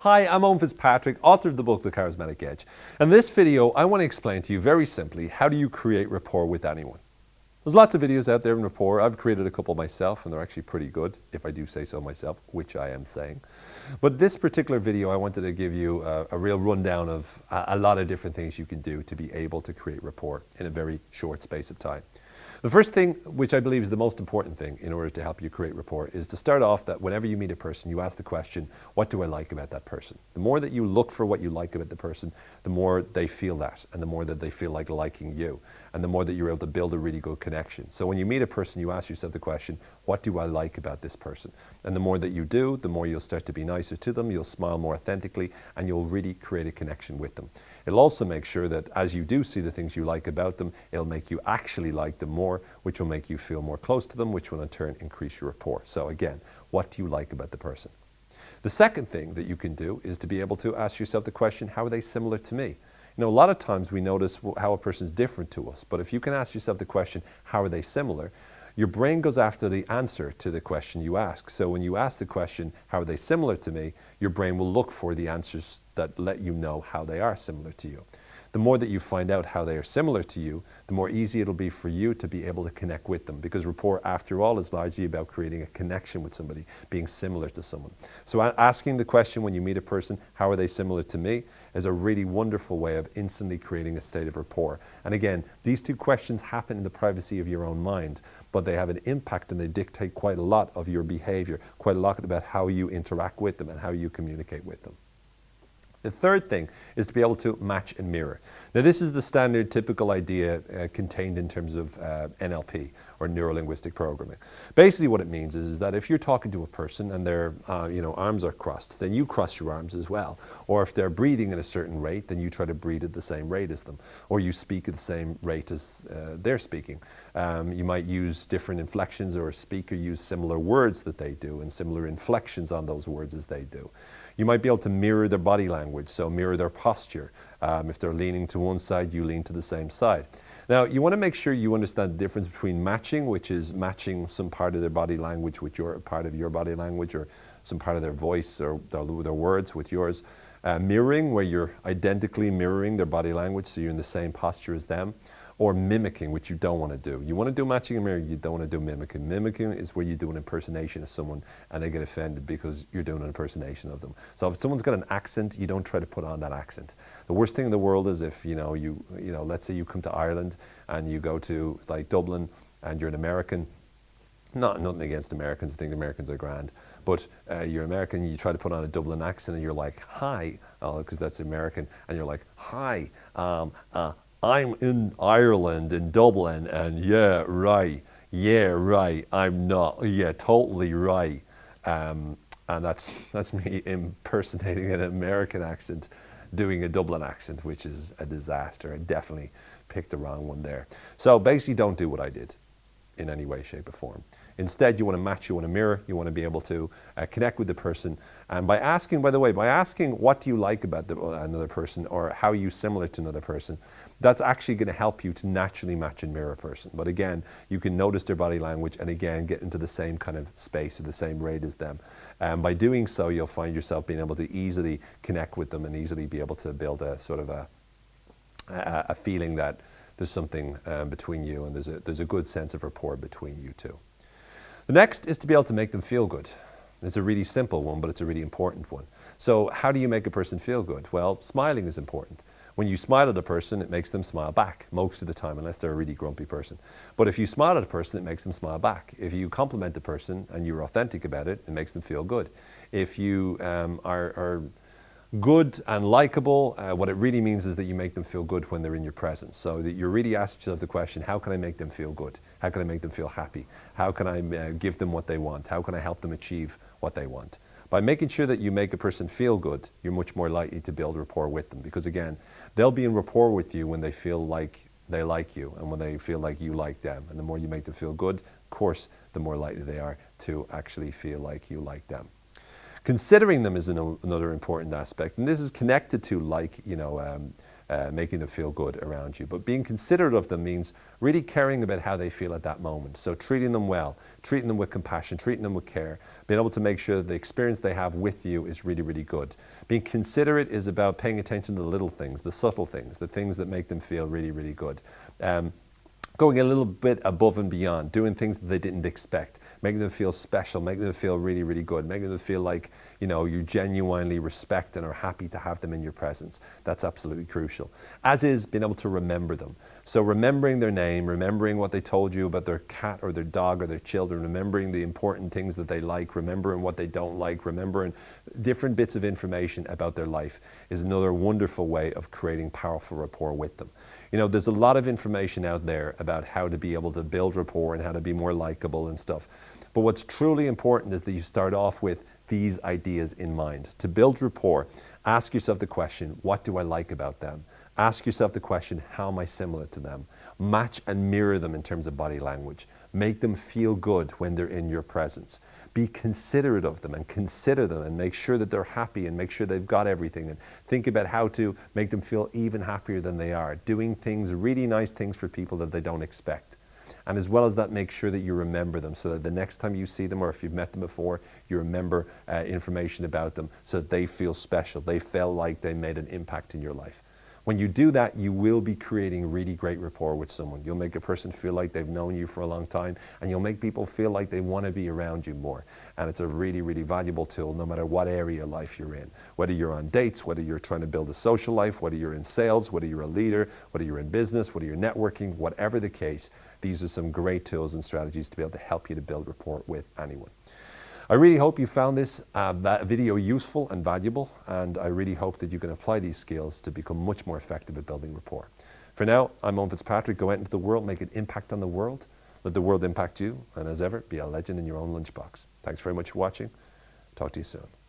Hi, I'm Owen Fitzpatrick, author of the book, The Charismatic Edge. In this video, I want to explain to you very simply, how do you create rapport with anyone? There's lots of videos out there in rapport. I've created a couple myself, and they're actually pretty good, if I do say so myself, which I am saying. But this particular video, I wanted to give you a real rundown of a lot of different things you can do to be able to create rapport in a very short space of time. The first thing, which I believe is the most important thing in order to help you create rapport, is to start off that whenever you meet a person, you ask the question, what do I like about that person? The more that you look for what you like about the person, the more they feel that, and the more that they feel like liking you, and the more that you're able to build a really good connection. So when you meet a person, you ask yourself the question, what do I like about this person? And the more that you do, the more you'll start to be nicer to them, you'll smile more authentically, and you'll really create a connection with them. It'll also make sure that as you do see the things you like about them, it'll make you actually like them more, which will make you feel more close to them, which will in turn increase your rapport. So again, what do you like about the person? The second thing that you can do is to be able to ask yourself the question, how are they similar to me? You know, a lot of times we notice how a person's different to us, but if you can ask yourself the question, how are they similar? Your brain goes after the answer to the question you ask. So when you ask the question, how are they similar to me? Your brain will look for the answers that let you know how they are similar to you. The more that you find out how they are similar to you, the more easy it'll be for you to be able to connect with them, because rapport, after all, is largely about creating a connection with somebody, being similar to someone. So asking the question when you meet a person, how are they similar to me, is a really wonderful way of instantly creating a state of rapport. And again, these two questions happen in the privacy of your own mind, but they have an impact and they dictate quite a lot of your behavior, quite a lot about how you interact with them and how you communicate with them. The third thing is to be able to match and mirror. Now this is the standard typical idea contained in terms of NLP, or neuro-linguistic programming. Basically what it means is that if you're talking to a person and their arms are crossed, then you cross your arms as well. Or if they're breathing at a certain rate, then you try to breathe at the same rate as them. Or you speak at the same rate as they're speaking. You might use different inflections, or a speaker use similar words that they do and similar inflections on those words as they do. You might be able to mirror their body language, so mirror their posture. If they're leaning to one side, you lean to the same side. Now, you want to make sure you understand the difference between matching, which is matching some part of their body language with your part of your body language, or some part of their voice or their words with yours. Mirroring, where you're identically mirroring their body language, so you're in the same posture as them. Or mimicking, which you don't want to do. You want to do matching and mirroring, you don't want to do mimicking. Mimicking is where you do an impersonation of someone and they get offended because you're doing an impersonation of them. So if someone's got an accent, you don't try to put on that accent. The worst thing in the world is if let's say you come to Ireland and you go to like Dublin and you're an American. Nothing against Americans, I think the Americans are grand. But you're American, you try to put on a Dublin accent and you're like, hi, because that's American, and you're like, hi, I'm in Ireland, in Dublin, and yeah, right, I'm not, yeah, totally right. And that's me impersonating an American accent, doing a Dublin accent, which is a disaster. I definitely picked the wrong one there. So basically don't do what I did in any way, shape or form. Instead, you want to match, you want to mirror, you want to be able to connect with the person. And by asking, by the way, what do you like about another person, or how are you similar to another person, that's actually going to help you to naturally match and mirror a person. But again, you can notice their body language and again, get into the same kind of space or the same rate as them. By doing so, you'll find yourself being able to easily connect with them and easily be able to build a sort of a feeling that there's something between you, and there's a good sense of rapport between you two. The next is to be able to make them feel good. It's a really simple one, but it's a really important one. So how do you make a person feel good? Well, smiling is important. When you smile at a person, it makes them smile back most of the time, unless they're a really grumpy person. But if you smile at a person, it makes them smile back. If you compliment a person and you're authentic about it, it makes them feel good. If you are good and likable, what it really means is that you make them feel good when they're in your presence. So that you're really asking yourself the question, how can I make them feel good? How can I make them feel happy? How can I give them what they want? How can I help them achieve what they want? By making sure that you make a person feel good, you're much more likely to build rapport with them. Because again, they'll be in rapport with you when they feel like they like you and when they feel like you like them. And the more you make them feel good, of course, the more likely they are to actually feel like you like them. Considering them is another important aspect, and this is connected to making them feel good around you. But being considerate of them means really caring about how they feel at that moment. So treating them well, treating them with compassion, treating them with care, being able to make sure that the experience they have with you is really, really good. Being considerate is about paying attention to the little things, the subtle things, the things that make them feel really, really good. Going a little bit above and beyond, doing things that they didn't expect, making them feel special, making them feel really, really good, making them feel like, you know, you genuinely respect and are happy to have them in your presence. That's absolutely crucial. As is being able to remember them. So remembering their name, remembering what they told you about their cat or their dog or their children, remembering the important things that they like, remembering what they don't like, remembering different bits of information about their life is another wonderful way of creating powerful rapport with them. You know, there's a lot of information out there about how to be able to build rapport and how to be more likable and stuff. But what's truly important is that you start off with these ideas in mind. To build rapport, ask yourself the question, what do I like about them? Ask yourself the question, how am I similar to them? Match and mirror them in terms of body language. Make them feel good when they're in your presence. Be considerate of them and consider them and make sure that they're happy and make sure they've got everything, and think about how to make them feel even happier than they are. Doing things, really nice things for people that they don't expect. And as well as that, make sure that you remember them so that the next time you see them, or if you've met them before, you remember information about them so that they feel special. They felt like they made an impact in your life. When you do that, you will be creating really great rapport with someone. You'll make a person feel like they've known you for a long time, and you'll make people feel like they want to be around you more. And it's a really, really valuable tool no matter what area of life you're in. Whether you're on dates, whether you're trying to build a social life, whether you're in sales, whether you're a leader, whether you're in business, whether you're networking, whatever the case, these are some great tools and strategies to be able to help you to build rapport with anyone. I really hope you found this video useful and valuable, and I really hope that you can apply these skills to become much more effective at building rapport. For now, I'm Owen Fitzpatrick. Go out into the world, make an impact on the world, let the world impact you, and as ever, be a legend in your own lunchbox. Thanks very much for watching. Talk to you soon.